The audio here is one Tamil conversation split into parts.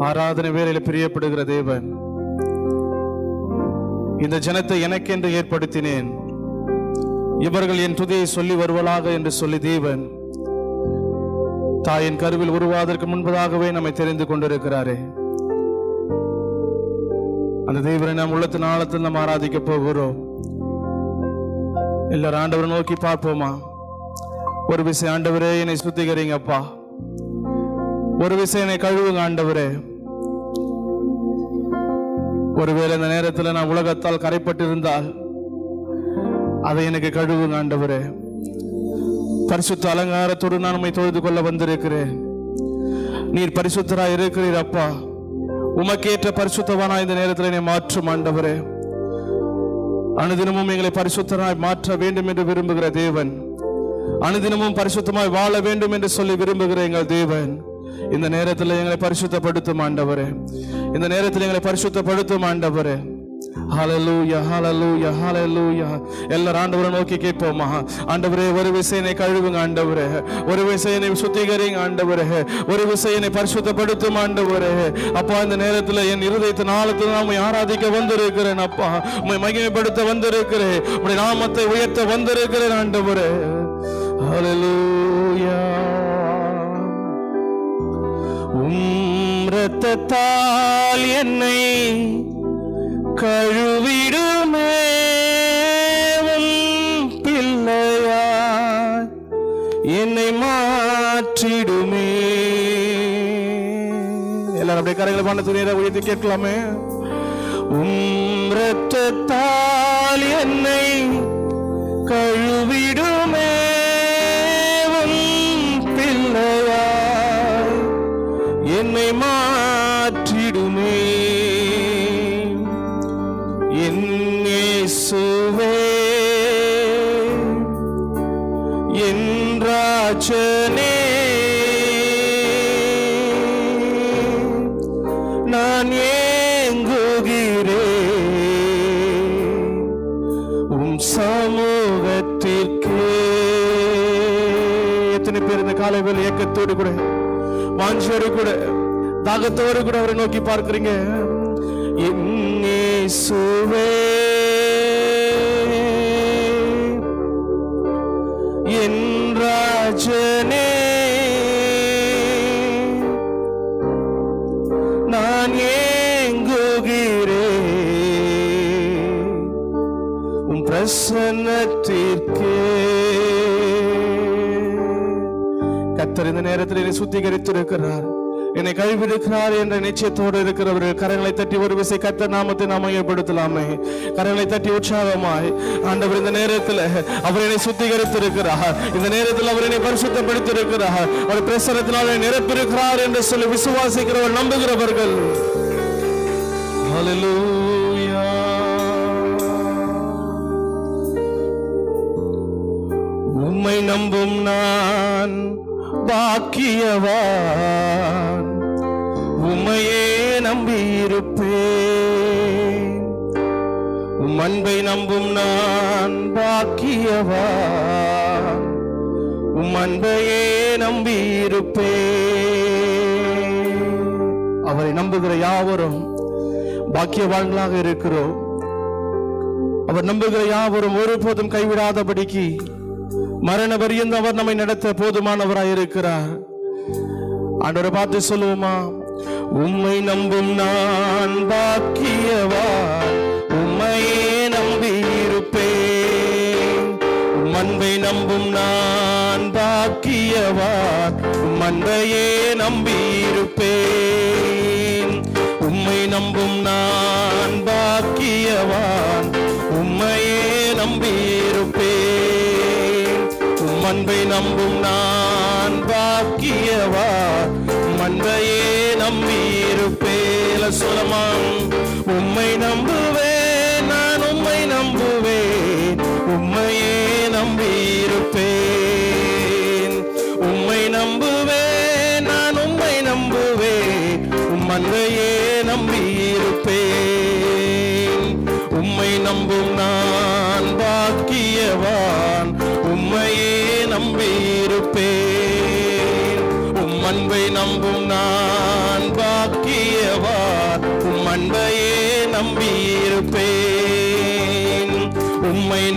ஆராதனை வேளையில் பிரியப்படுகிற தேவன், இந்த ஜனத்தை எனக்கென்று ஏற்படுத்தினேன், இவர்கள் என் துதியை சொல்லி வருவலாக என்று சொல்லி தேவன் தாயின் கருவில் உருவாவதற்கு முன்பதாகவே நம்மை தெரிந்து கொண்டிருக்கிறாரே. அந்த தேவனை நாம் உள்ளத்தின் ஆழத்தில் நாம் ஆராதிக்க போகிறோம். எல்லாரும் ஆண்டவரை நோக்கி பார்ப்போமா? ஒரு விஷயம், ஆண்டவரே என்னை சுத்திகரிங்கப்பா, ஒரு விஷயம் என்னை கழுவுங்க ஆண்டவரே. ஒருவேளை இந்த நேரத்தில் நான் உலகத்தால் கரைப்பட்டு இருந்தால் அதை எனக்கு கழுவுங்க ஆண்டவரே. பரிசுத்த அலங்காரத்தோடு நான் உம்மை தொழுது கொள்ள வந்திருக்கிறேன். நீர் பரிசுத்தராய் இருக்கிறீர் அப்பா. உமக்கேற்ற பரிசுத்தவானா இந்த நேரத்தில் என்னை மாற்றும் ஆண்டவரே. அனுதினமும் எங்களை பரிசுத்தராய் மாற்ற வேண்டும் என்று விரும்புகிற தேவன், அனுதினமும் பரிசுத்தமாய் வாழ வேண்டும் என்று சொல்லி விரும்புகிற எங்கள் தேவன், இந்த நேரத்தில் எங்களை பரிசுத்தப்படுத்தும் ஆண்டவரே. இந்த நேரத்தில் எங்களை பரிசுத்தப்படுத்தும் ஆண்டவரே. ஹல்லேலூயா, ஹல்லேலூயா, ஹல்லேலூயா. எல்லாரும் ஆண்டவரை நோக்கி கேட்போமா? ஆண்டவரே, ஒரு விஷயனை கழுவுங்க ஆண்டவரே, ஒரு விஷயனை சுத்திகரிங்க ஆண்டவரே, ஒரு விஷயனை பரிசுத்தப்படுத்தும் ஆண்டவரே. அப்பா, இந்த நேரத்தில் என் இருதயத்தின் ஆழத்தில் நான் உம்மை ஆராதிக்க வந்திருக்கிறேன் அப்பா. உம்மை மகிமைப்படுத்த வந்திருக்கிறேன், உம்முடைய நாமத்தை உயர்த்த வந்திருக்கிறேன் ஆண்டவரே. ஹல்லேலூயா. இரத்தத்தால் என்னை கழுவிடுமே, பிள்ளையாய் என்னை மாற்றிடுமே. எல்லாரும் அப்படியே கரைகளை பண்ண துணியை உயர்த்தி கேட்கலாமே. இரத்தத்தால் என்னை கழுவிடுமே, பிள்ளையாய் என்னை மாற்றிடுமே. இயேசுவே என் ராஜனே, நான் ஏங்குகிறேன் உம் சமூகத்திற்கு. எத்தனை பேர் இந்த காலை வேளை ஏக்கத்தோடு கூட, வாஞ்சோடு கூட, தாகத்தோடு கூட அவரை நோக்கி பார்க்கிறீங்க? இயேசுவே என் ராஜனே, நான் ஏங்குகிறேன் உம் பிரசன்னத்திற்கே. கர்த்தர் இந்த நேரத்தில் என்னை சுத்திகரித்திருக்கிறார், என்னை கைவிடுக்கிறார் என்ற நிச்சயத்தோடு இருக்கிறவர்கள் கரங்களை தட்டி ஒரு விசை கர்த்தர் நாமத்தை நாம் மையப்படுத்தலாமே. கரங்களை தட்டி உற்சாகமாய், ஆண்டவர் இந்த நேரத்தில் அவர் என்னை சுத்திகரித்திருக்கிறார், இந்த நேரத்தில் அவர் என்னை பரிசுத்தப்படுத்தியிருக்கிறார், அவர் பிரசன்னத்தினால் நிரப்பியிருக்கிறார் என்று சொல்லி விசுவாசிக்கிறவர், நம்புகிறவர்கள். ஹல்லேலூயா. உம்மை நம்பும் நான் பாக்கியவான், உம்மையே நம்பியிருப்பேன். உம் அன்பை நம்பும் நான் பாக்கியவான், உம் அன்பையே நம்பியிருப்பேன். அவரை நம்புகிற யாவரும் பாக்கியவான்களாக இருக்கிறோம். அவர் நம்புகிற யாவரும் ஒருபோதும் கைவிடாதபடிக்கு மரண பரியந்த அவர் நம்மை நடத்த போதுமானவராய் இருக்கிறார். ஆண்டவரை பார்த்து சொல்லுவோமா? உம்மை நம்பும் நான் பாக்கியவான், உம்மையே நம்பியிருப்பேன். உம் அன்பை நம்பும் நான் பாக்கியவான், உம் அன்பையே நம்பியிருப்பேன். உம்மை நம்பும் நான் பாக்கியவான், உம்மையே நம்பியிருப்பேன். உம் அன்பை நம்பும் நான் பாக்கியவான், உம் அன்பையே நம்பியிருப்பேன். சொல்லமா? உம்மை நம்புவேன், நான் உம்மை நம்புவேன், உம்மையே நம்பியிருப்பேன். உம்மை நம்புவேன், நான் உம்மை நம்புவேன், உம் அன்பையே நம்பியிருப்பேன். உம்மை நம்பும் நான் பாக்கியவான், உம்மையே நம்பியிருப்பேன். உம் அன்பை நம்பும் நான் பாக்கிய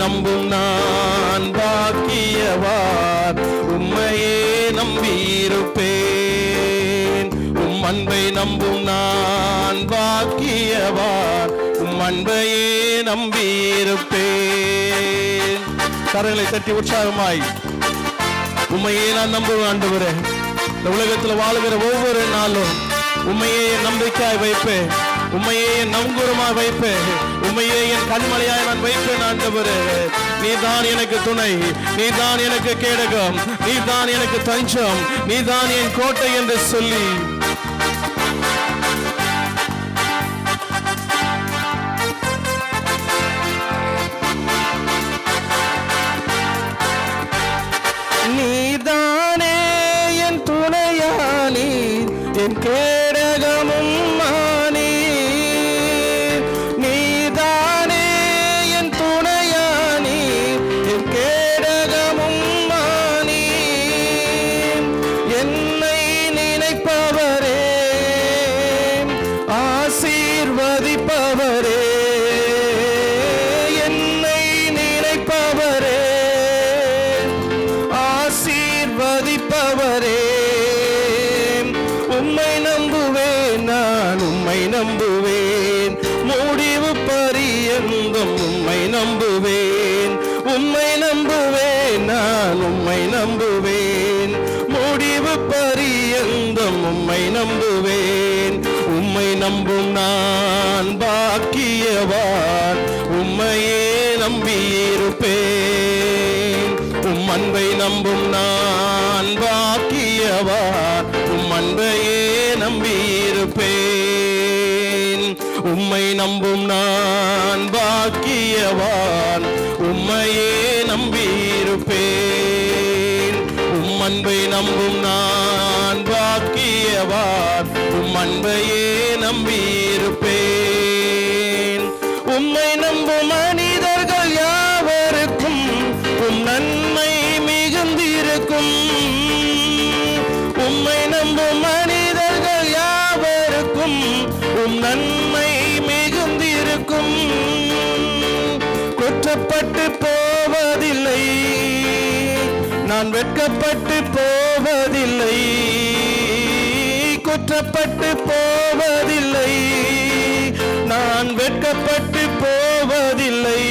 நம்பும் நான் பாக்கியவான், உம்மையே நம்பியிருப்பேன். உம் அன்பை நம்பும் நான் பாக்கியவான், உம் அன்பையே நம்பியிருப்பேன். கரங்களை தட்டி உற்சாகமாய் உம்மையே நான் நம்புவேன் ஆண்டவரே. இந்த உலகத்தில் வாழுகிற ஒவ்வொரு நாளும் உம்மையே என் நம்பிக்கையாய் வைப்பேன், உம்மையே என் நங்கூரமாய் வைப்பேன், உம்மையே என் கண்மலையாய் நான் வைப்பேன் ஆண்டவரே. நீதான் எனக்கு துணை, நீதான் எனக்கு கேடகம், நீதான் எனக்கு தஞ்சம், நீதான் என் கோட்டை என்று சொல்லி நீதானே என் துணையானி, என் கேடகமும் மானி. நீதானே என் துணையானி, என் கேடகமும் மானி. என்னை நினைப்பவரே, ஆசீர்வதிப்பவரே, என்னை நினைப்பவரே, ஆசீர்வதிப்பவரே. உம்மை நம்புவேன், நான் உம்மை நம்புவேன், முடிவு பரியந்தம் உம்மை நம்புவேன். உம்மை நம்புவேன், நான் உம்மை நம்புவேன், முடிவு பரியந்தம் உம்மை நம்புவேன். உம்மை நம்பும் நான் பாக்கியவான், உம்மையே நம்பியிருப்பேன். உம் அன்பை நம்பும் நான் பாக்கியவான், உம் அன்பையே நம்பியிருப்பேன். உம்மை நம்பும் நான் பாக்கியவான், உம்மையே நம்பியிருப்பேன். உம் அன்பை நம்பும் நான் பாக்கியவான், உம் அன்பையே நம்பியிருப்பேன். உம்மை நம்பும் மனிதர்கள் யாவருக்கும் உம் நன்மை மிகுந்திருக்கும். உம்மை நம்பும் மனிதர்கள் யாவருக்கும் உம் நன்மை மிகுந்திருக்கும். குற்றப்பட்டு போவதில்லை, நான் வெட்கப்பட்டு போவதில்லை. குற்றப்பட்டு போவதில்லை, நான் வெட்கப்பட்டு போவதில்லை.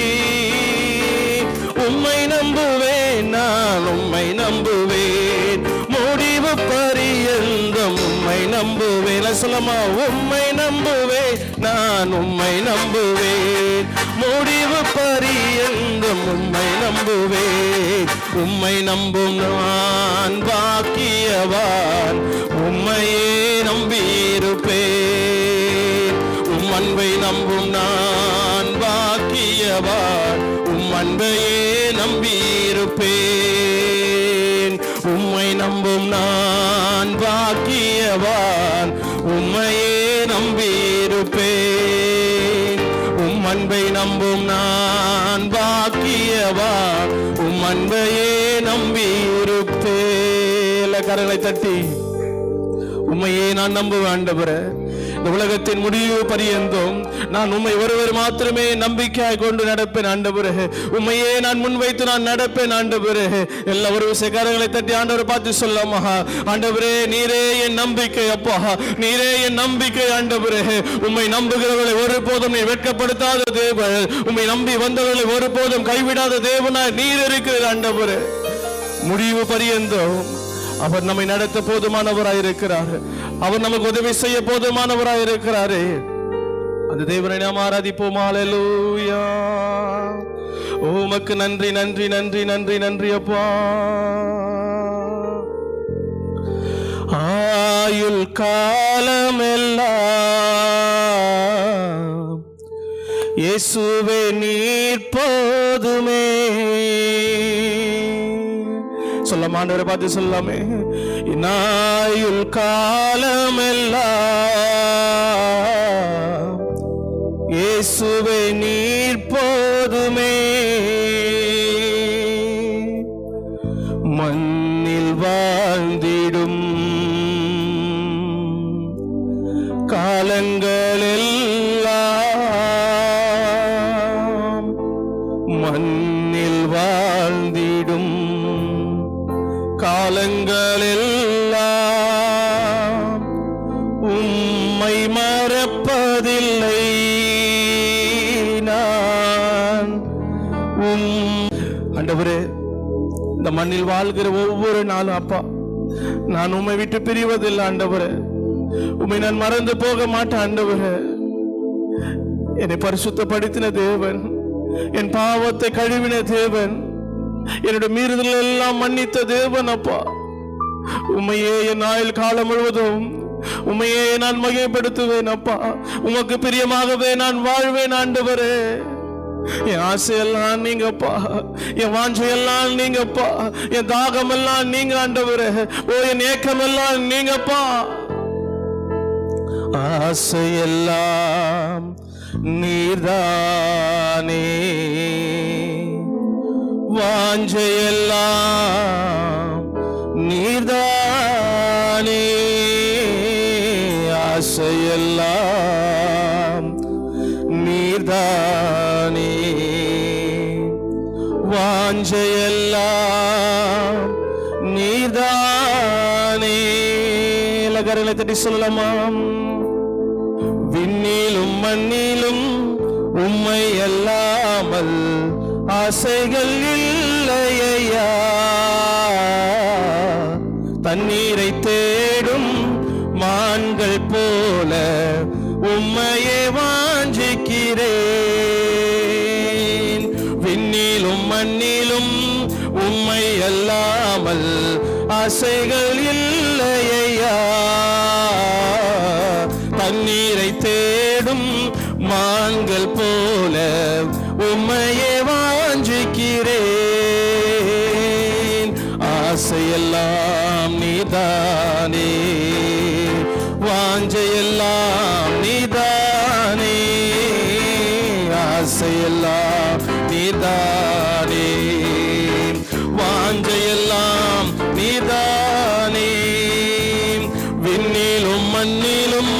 உம்மை நம்புவேன், நான் உம்மை நம்புவேன், முடிவு பரியந்தம் உம்மை நம்புவேன். சொல்லமா, உம்மை நம்புவேன், நான் உம்மை நம்புவேன், முடிவு பரியந்தம் உம்மை நம்புவேன். உம்மை நம்பும் நான் பாக்கியவான், உம்மையே நம்பியிருப்பேன். உம் அன்பை நம்பும் நான் பாக்கியவான், உம் அன்பையே நம்பியிருப்பேன். உம்மை நம்பும் நான் பாக்கியவான், உம்மையே நம்பியிருப்பேன். உம் அன்பை நம்பும் நான் பாக்கியவான், உம் அன்பையே நம்பியிருப்பேன். கரங்களை தட்டி உம்மையே நான் நம்புவேன் ஆண்டவரே. இந்த உலகத்தின் முடிவு பரியந்தம் நான் உம்மை ஒருவர் மாத்திரமே நம்பிக்கையாய் கொண்டு நடப்பேன் ஆண்டவரே. உம்மையே நான் முன்வைத்து நான் நடப்பேன் ஆண்டவரே. எல்லா ஒரு கரங்களை தட்டி ஆண்டவரை பார்த்து சொல்லாமா, ஆண்டவரே நீரே என் நம்பிக்கை அப்பா, நீரே என் நம்பிக்கை ஆண்டவரே. உம்மை நம்புகிறவர்களை ஒருபோதும் நீ வெட்கப்படுத்தாத தேவன், உம்மை நம்பி வந்தவர்களை ஒருபோதும் கைவிடாத தேவனாய் நீர் இருக்கிற ஆண்டவரே. முடிவு பரியந்தம் அவர் நம்மை நடத்த போதுமானவராயிருக்கிறார், அவர் நமக்கு உதவி செய்ய போதுமானவராயிருக்கிறாரே. அந்த தேவனை நாம் ஆராதிப்போம். ஹல்லேலூயா. உமக்கு நன்றி நன்றி நன்றி நன்றி நன்றி அப்பா. ஆயுள் காலமெல்லாம் இயேசுவே நீர் போதுமே. சொல்லாம, ஆண்டவரை பார்த்து சொல்லாமே, ஆயுள் காலமெல்லாம் இயேசுவே நீர் போதுமே. மண்ணில் வாழ்ந்திடும் காலங்களெல்லாம் மண் மறப்பதில்லை நான். ஆண்டவரே, இந்த மண்ணில் வாழ்கிற ஒவ்வொரு நாளும் அப்பா, நான் உம்மை விட்டு பிரிவதில்லை ஆண்டவரே. உம்மை நான் மறந்து போக மாட்டேன் ஆண்டவரே. என்னை பரிசுத்தப்படுத்தின தேவன், என் பாவத்தை கழுவின தேவன், என்னுடைய மீறுதல் எல்லாம் மன்னித்த தேவன் அப்பா. உம்மையே என் ஆயுள் காலம் முழுவதும் உம்மையே நான் மகிமைப்படுத்துவேன் அப்பா. உமக்கு பிரியமாகவே நான் வாழ்வேன் ஆண்டவரே. என் ஆசையெல்லாம் நீங்கப்பா, என் வாஞ்சையெல்லாம் நீங்கப்பா, என் தாகமெல்லாம் நீங்க ஆண்டவரே. ஓ, என் ஏக்கமெல்லாம் நீங்கப்பா. ஆசையெல்லாம் நீர்தானே, வாஞ்சையெல்லாம் நீர்தானே. ஆசையெல்லாம் நீர்தானே, வாஞ்சையெல்லாம் நீர்தானே. கரங்களை தட்டி சொல்லலாமா? விண்ணிலும் மண்ணிலும் உம்மை அல்லாமல் ஆசைகள் இல்லையா. தண்ணீரை தேடும் மான்கள் போல உம்மையே வாஞ்சிக்கிறேன். விண்ணிலும் மண்ணிலும் உம்மை அல்லாமல் ஆசைகள் இல்லையா. தண்ணீரை தேடும் மான்கள் போல உம்மையே வாஞ்சிக்கிறேன். ஆசையெல்லாம் நீதானே, வாஞ்சையெல்லாம் நீதானே. ஆசையெல்லாம் நீதானே, வாஞ்சையெல்லாம் நீதானே. விண்ணிலும் மண்ணிலும்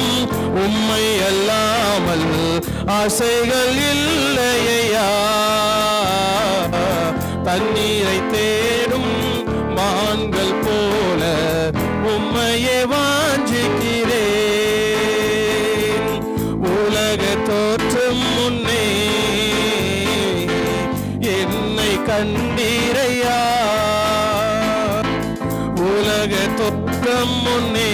உம்மை அல்லாமல் ஆசைகள் இல்லையா. தண்ணீரை தேடும் மான்கள் போல உம்மையே வாஞ்சிக்கிறேன். உலக தோற்றம் முன்னே என்னை கண்டீரையா. உலக தோற்றம் முன்னே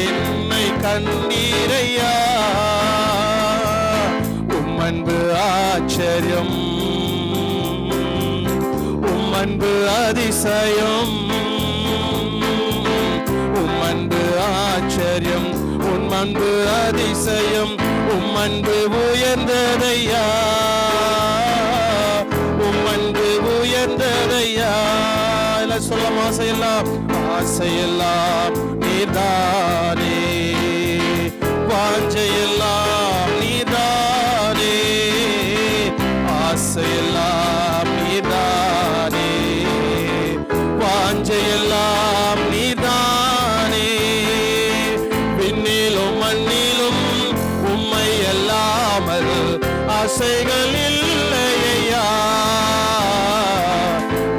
என்னை கண்டீரையா. உம்மன்பு ஆச்சரியம், உம்மன்பு அதிசயம். உம்மன்பு ஆச்சரியம், உம்மன்பு அதிசயம். உம்மன்பு உயர்ந்ததையா, உம்மன்பு உயர்ந்ததையா. சொல்லம் ஆசையெல்லாம், ஆசையெல்லாம் நீதானே, வாஞ்சையெல்லாம் நீதானே. ஆசையெல்லாம் நீதானே, வாஞ்சையெல்லாம் நீதானே. விண்ணிலும் மண்ணிலும் உம்மை அல்லாமல் ஆசைகள் இல்லையா.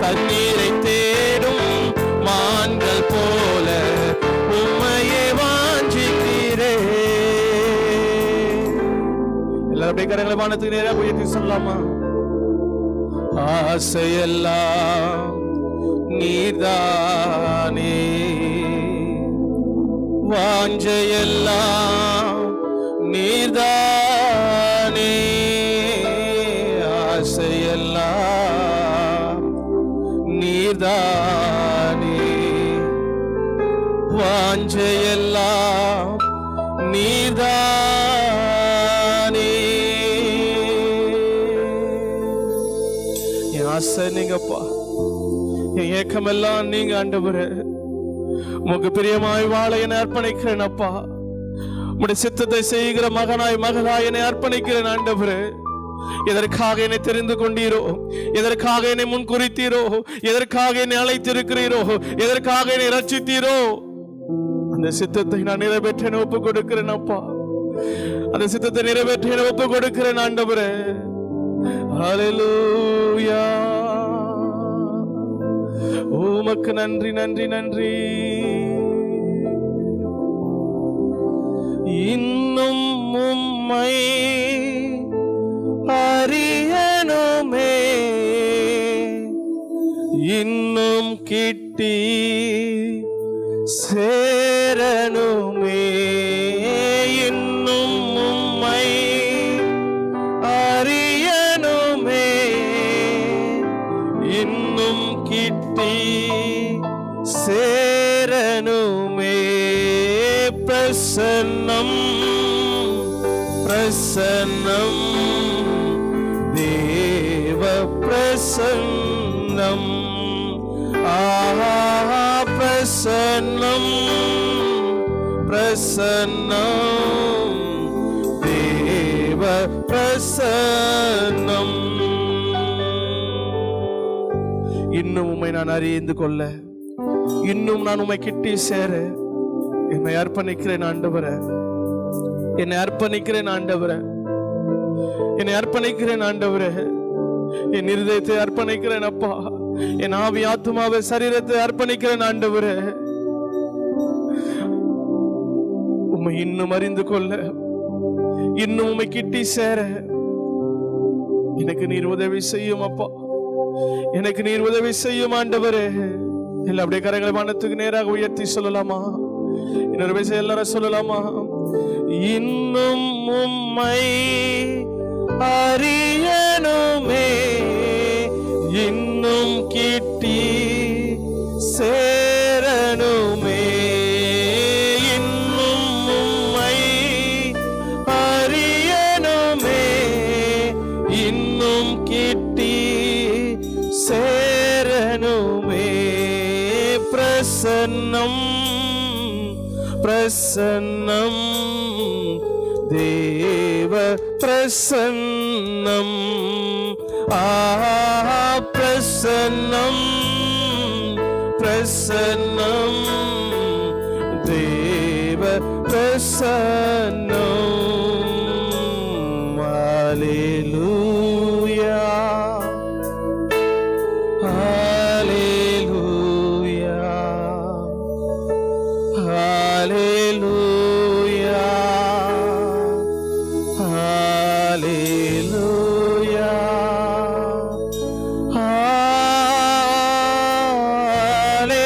தண்ணீரை தேடும் மான்கள் போல உம்மையே வாஞ்சிக்கிறேன். எல்லாரும் கரங்களை வானத்துக்கு நேராக உயர்த்தி சொல்லலாமா? ஆசையெல்லாம் நீர்தானே, வாஞ்சையெல்லாம் நீர்தானே. ஆசையெல்லாம் நீர்தானே, வாஞ்சையெல்லாம் நீர்தானே. என் ஆசை நீங்கப்பா, என் ஏக்கமெல்லாம் நீங்க ஆண்டவரே. உமக்கு பிரியமாய் வாழ என்னை அர்ப்பணிக்கிறேன் அப்பா. உம்முடைய சித்தத்தை செய்கிற மகனாய் மகளாய் என்னை அர்ப்பணிக்கிறேன் ஆண்டவரே. எதற்காக என்னை தெரிந்து கொண்டீரோ, எதற்காக என்னை முன் குறித்தீரோ, எதற்காக என்னை அழைத்திருக்கிறீரோ, எதற்காக என்னை ரட்சித்தீரோ, அந்த சித்தத்தை நான் நிறைவேற்ற ஒப்பு கொடுக்கிறேன் அப்பா. அந்த சித்தத்தை நிறைவேற்ற ஒப்பு கொடுக்கிறேன் ஆண்டவரே. ஹல்லேலூயா. உமக்கு நன்றி, நன்றி, நன்றி. இன்னும் உம்மை அறியணுமே, இன்னும் கிட்டி சேரணுமே, இன்னும் உம்மை அறியணுமே, இன்னும் கிட்டி சேரணுமே. பிரசன்னம் பிரசன்னம் தேவ பிரசன்னம், ஆஹா பிரசன்னம் பிரசன்னம் தேவ பிரசன்னம். இன்னும் உம்மை நான் அறிந்து கொள்ள, இன்னும் நான் உம்மை கிட்டி சேர என்னை அர்ப்பணிக்கிறேன் ஆண்டவரே, என்னை அர்ப்பணிக்கிறேன் ஆண்டவரே, என்னை அர்ப்பணிக்கிறேன் ஆண்டவரே. என் இருதயத்தை அர்ப்பணிக்கிறேன் அப்பா, என் ஆவி ஆத்துமாவை சரீரத்தை அர்ப்பணிக்கிறேன் ஆண்டவரே. உம்மை இன்னும் அறிந்து கொள்ள, இன்னும் உம்மை கிட்டி சேர எனக்கு நீர் உதவி செய்யும் அப்பா, எனக்கு நீர் உதவி செய்யும் ஆண்டவரே. எல்லா அப்படியே கரங்களை வானத்துக்கு நேராக உயர்த்தி சொல்லலாமா? இன்னொரு விஷயம் எல்லாரும் சொல்லலாமா? இன்னும் உம்மை அறியணுமே, இன்னும் கிட்டி சேரணுமே, இன்னும் உம்மை அறியணுமே, இன்னும் கிட்டி சேரணுமே. பிரசன்னம் பிரசன்னம் தேவ பிரசன்னம், ஆஹா பிரசன்னம் பிரசன்னம் தேவ பிரசன்னம். ஹல்லேலூயா ஹல்லேலூயா ஹல்லேலூயா ஹல்லேலூயா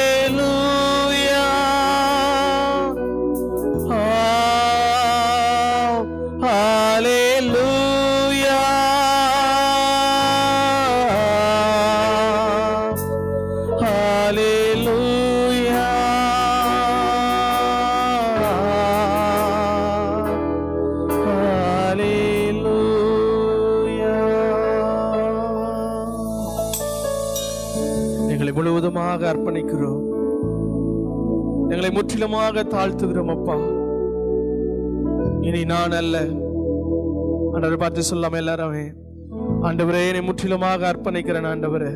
ஹல்லேலூயா ஹல்லேலூயா ஹல்லேலூயா எங்களை முழுவதுமாக அர்ப்பணிக்கிறோம், எங்களை முற்றிலுமாக தாழ்த்துகிறோம் அப்பா. இனி நான் அல்ல, ஆண்டவரை பார்த்து சொல்லாம எல்லாருமே, ஆண்டவரே என்னை முற்றிலுமாக அர்ப்பணிக்கிறேன் ஆண்டவரே,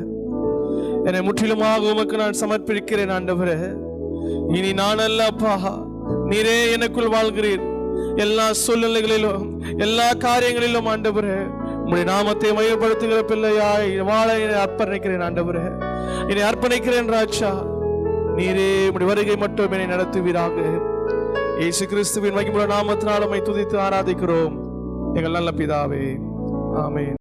என்னை முற்றிலுமாக உமக்கு நான் சமர்ப்பிக்கிறேன் ஆண்டவரே. இனி நான் அல்ல அப்பா, நீரே எனக்குள் வாழ்கிறீர். எல்லா சூழ்நிலைகளிலும் எல்லா காரியங்களிலும் ஆண்டவரே உம்முடைய நாமத்தை மையப்படுத்துகிற பிள்ளையாய் வாழ அர்ப்பணிக்கிறேன் ஆண்டவரே, என்னை அர்ப்பணிக்கிறேன் ராஜா. நீரே உம்முடைய வருகை மட்டும் என்னை நடத்துவீராக. இயேசு கிறிஸ்துவின் மகிமையுள்ள நாமத்தினால் உம்மை துதித்து ஆராதிக்கிறோம் எங்கள் நல்ல பிதாவே, ஆமென்.